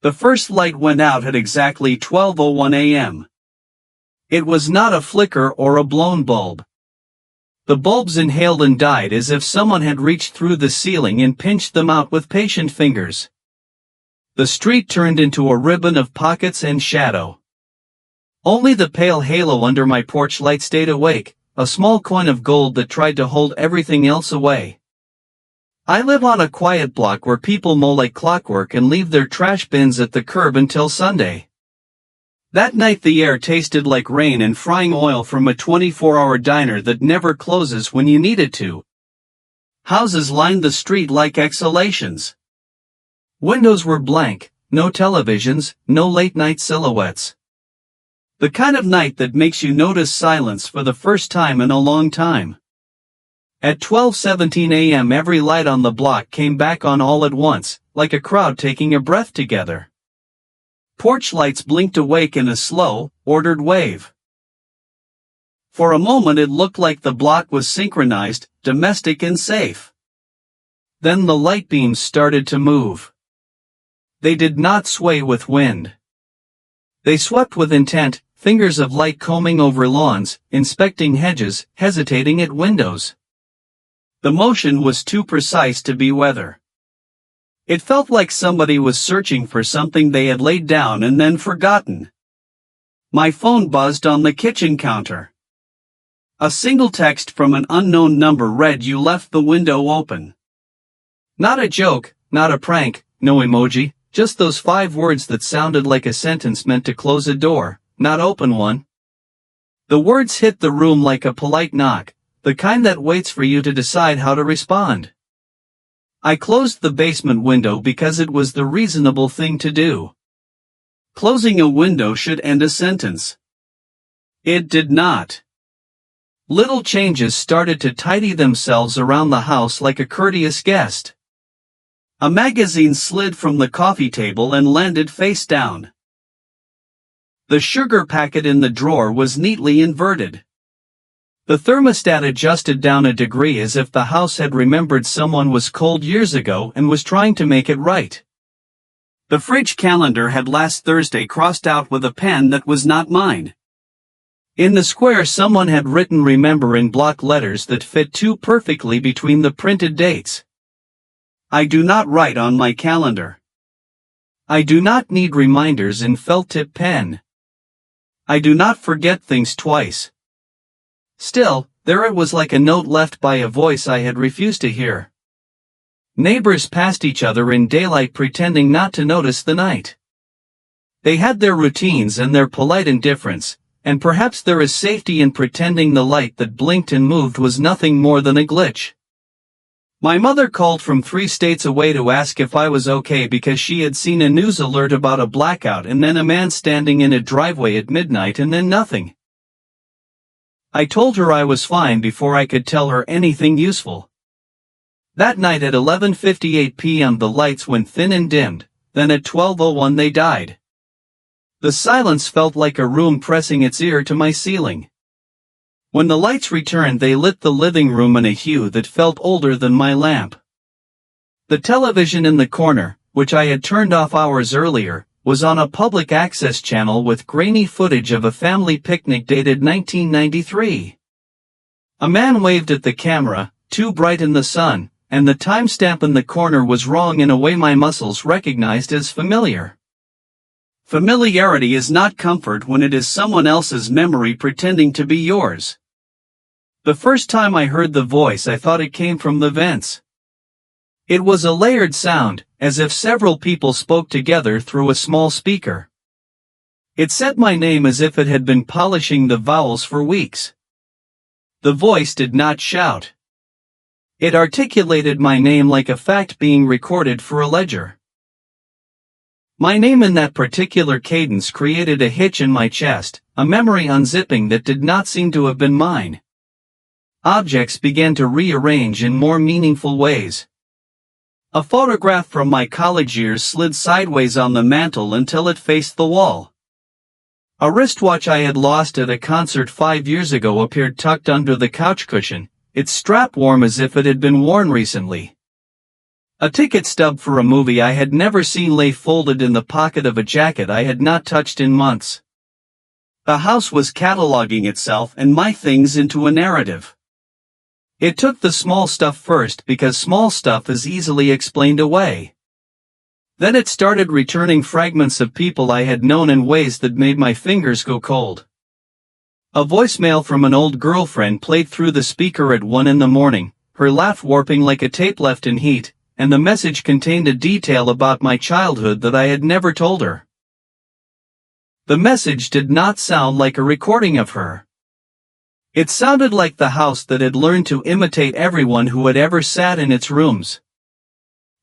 The first light went out at exactly 12:01 a.m. It was not a flicker or a blown bulb. The bulbs inhaled and died as if someone had reached through the ceiling and pinched them out with patient fingers. The street turned into a ribbon of pockets and shadow. Only the pale halo under my porch light stayed awake, a small coin of gold that tried to hold everything else away. I live on a quiet block where people mow like clockwork and leave their trash bins at the curb until Sunday. That night the air tasted like rain and frying oil from a 24-hour diner that never closes when you need it to. Houses lined the street like exhalations. Windows were blank, no televisions, no late-night silhouettes. The kind of night that makes you notice silence for the first time in a long time. At 12:17 a.m. every light on the block came back on all at once, like a crowd taking a breath together. Porch lights blinked awake in a slow, ordered wave. For a moment it looked like the block was synchronized, domestic and safe. Then the light beams started to move. They did not sway with wind. They swept with intent, fingers of light combing over lawns, inspecting hedges, hesitating at windows. The motion was too precise to be weather. It felt like somebody was searching for something they had laid down and then forgotten. My phone buzzed on the kitchen counter. A single text from an unknown number read, "You left the window open." Not a joke, not a prank, no emoji, just those 5 words that sounded like a sentence meant to close a door, not open one. The words hit the room like a polite knock, the kind that waits for you to decide how to respond. I closed the basement window because it was the reasonable thing to do. Closing a window should end a sentence. It did not. Little changes started to tidy themselves around the house like a courteous guest. A magazine slid from the coffee table and landed face down. The sugar packet in the drawer was neatly inverted. The thermostat adjusted down a degree as if the house had remembered someone was cold years ago and was trying to make it right. The fridge calendar had last Thursday crossed out with a pen that was not mine. In the square someone had written "remember" in block letters that fit too perfectly between the printed dates. I do not write on my calendar. I do not need reminders in felt-tip pen. I do not forget things twice. Still, there it was, like a note left by a voice I had refused to hear. Neighbors passed each other in daylight pretending not to notice the night. They had their routines and their polite indifference, and perhaps there is safety in pretending the light that blinked and moved was nothing more than a glitch. My mother called from 3 states away to ask if I was okay because she had seen a news alert about a blackout and then a man standing in a driveway at midnight and then nothing. I told her I was fine before I could tell her anything useful. That night at 11:58 p.m. the lights went thin and dimmed, then at 12:01 they died. The silence felt like a room pressing its ear to my ceiling. When the lights returned they lit the living room in a hue that felt older than my lamp. The television in the corner, which I had turned off hours earlier, was on a public access channel with grainy footage of a family picnic dated 1993. A man waved at the camera, too bright in the sun, and the timestamp in the corner was wrong in a way my muscles recognized as familiar. Familiarity is not comfort when it is someone else's memory pretending to be yours. The first time I heard the voice I thought it came from the vents. It was a layered sound, as if several people spoke together through a small speaker. It said my name as if it had been polishing the vowels for weeks. The voice did not shout. It articulated my name like a fact being recorded for a ledger. My name in that particular cadence created a hitch in my chest, a memory unzipping that did not seem to have been mine. Objects began to rearrange in more meaningful ways. A photograph from my college years slid sideways on the mantel until it faced the wall. A wristwatch I had lost at a concert 5 years ago appeared tucked under the couch cushion, its strap warm as if it had been worn recently. A ticket stub for a movie I had never seen lay folded in the pocket of a jacket I had not touched in months. The house was cataloging itself and my things into a narrative. It took the small stuff first because small stuff is easily explained away. Then it started returning fragments of people I had known in ways that made my fingers go cold. A voicemail from an old girlfriend played through the speaker at 1 a.m, her laugh warping like a tape left in heat, and the message contained a detail about my childhood that I had never told her. The message did not sound like a recording of her. It sounded like the house that had learned to imitate everyone who had ever sat in its rooms.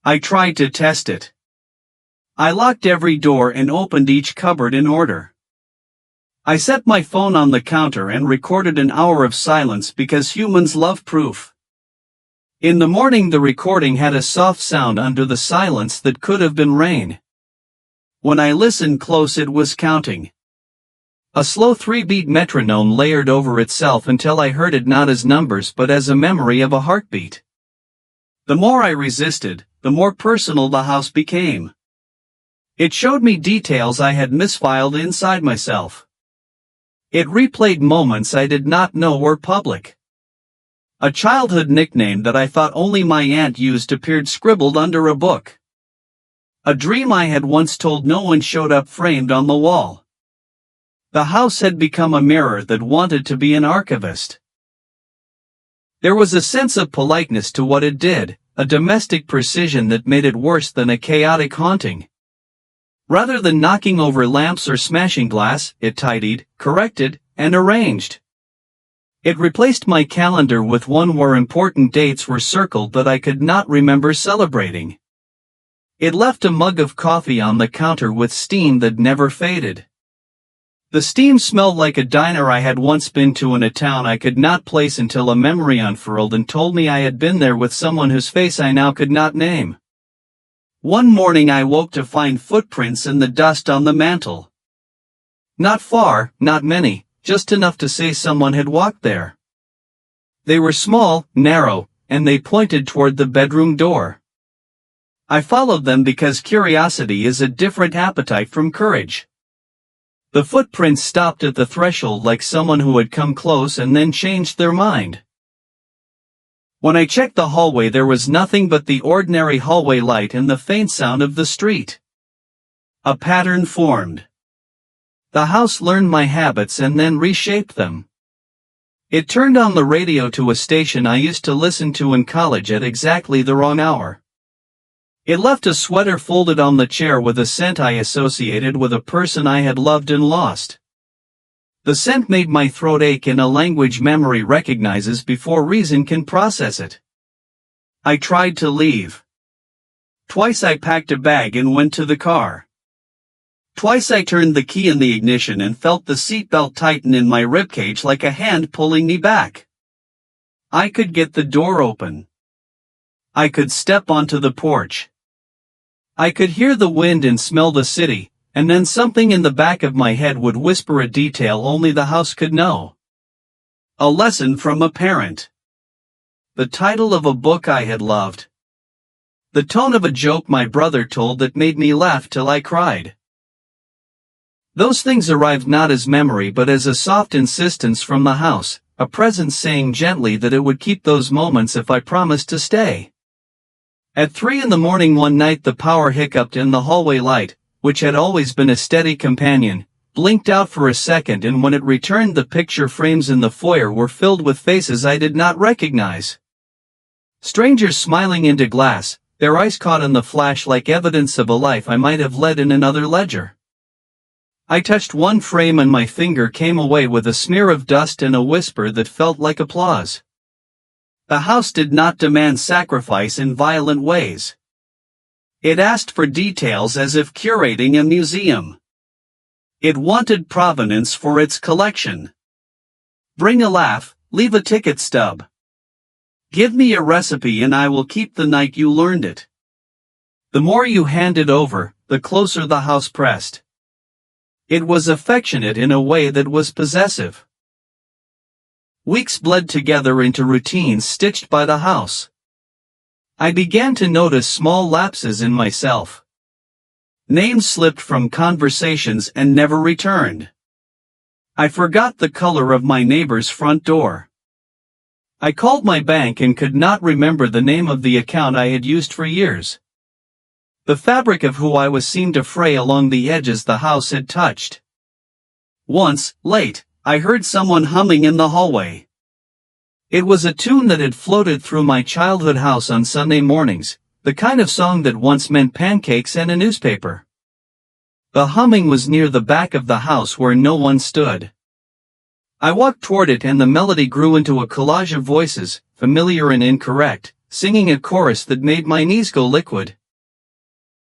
I tried to test it. I locked every door and opened each cupboard in order. I set my phone on the counter and recorded an hour of silence because humans love proof. In the morning the recording had a soft sound under the silence that could have been rain. When I listened close it was counting. A slow 3-beat metronome layered over itself until I heard it not as numbers but as a memory of a heartbeat. The more I resisted, the more personal the house became. It showed me details I had misfiled inside myself. It replayed moments I did not know were public. A childhood nickname that I thought only my aunt used appeared scribbled under a book. A dream I had once told no one showed up framed on the wall. The house had become a mirror that wanted to be an archivist. There was a sense of politeness to what it did, a domestic precision that made it worse than a chaotic haunting. Rather than knocking over lamps or smashing glass, it tidied, corrected, and arranged. It replaced my calendar with one where important dates were circled that I could not remember celebrating. It left a mug of coffee on the counter with steam that never faded. The steam smelled like a diner I had once been to in a town I could not place until a memory unfurled and told me I had been there with someone whose face I now could not name. One morning I woke to find footprints in the dust on the mantel. Not far, not many, just enough to say someone had walked there. They were small, narrow, and they pointed toward the bedroom door. I followed them because curiosity is a different appetite from courage. The footprints stopped at the threshold like someone who had come close and then changed their mind. When I checked the hallway there was nothing but the ordinary hallway light and the faint sound of the street. A pattern formed. The house learned my habits and then reshaped them. It turned on the radio to a station I used to listen to in college at exactly the wrong hour. It left a sweater folded on the chair with a scent I associated with a person I had loved and lost. The scent made my throat ache in a language memory recognizes before reason can process it. I tried to leave. Twice I packed a bag and went to the car. Twice I turned the key in the ignition and felt the seatbelt tighten in my ribcage like a hand pulling me back. I could get the door open. I could step onto the porch. I could hear the wind and smell the city, and then something in the back of my head would whisper a detail only the house could know. A lesson from a parent. The title of a book I had loved. The tone of a joke my brother told that made me laugh till I cried. Those things arrived not as memory but as a soft insistence from the house, a presence saying gently that it would keep those moments if I promised to stay. At 3 a.m. one night the power hiccuped and the hallway light, which had always been a steady companion, blinked out for a second, and when it returned the picture frames in the foyer were filled with faces I did not recognize. Strangers smiling into glass, their eyes caught in the flash like evidence of a life I might have led in another ledger. I touched one frame and my finger came away with a smear of dust and a whisper that felt like applause. The house did not demand sacrifice in violent ways. It asked for details as if curating a museum. It wanted provenance for its collection. Bring a laugh, leave a ticket stub. Give me a recipe and I will keep the night you learned it. The more you handed over, the closer the house pressed. It was affectionate in a way that was possessive. Weeks bled together into routines stitched by the house. I began to notice small lapses in myself. Names slipped from conversations and never returned. I forgot the color of my neighbor's front door. I called my bank and could not remember the name of the account I had used for years. The fabric of who I was seemed to fray along the edges the house had touched. Once, late, I heard someone humming in the hallway. It was a tune that had floated through my childhood house on Sunday mornings, the kind of song that once meant pancakes and a newspaper. The humming was near the back of the house where no one stood. I walked toward it and the melody grew into a collage of voices, familiar and incorrect, singing a chorus that made my knees go liquid.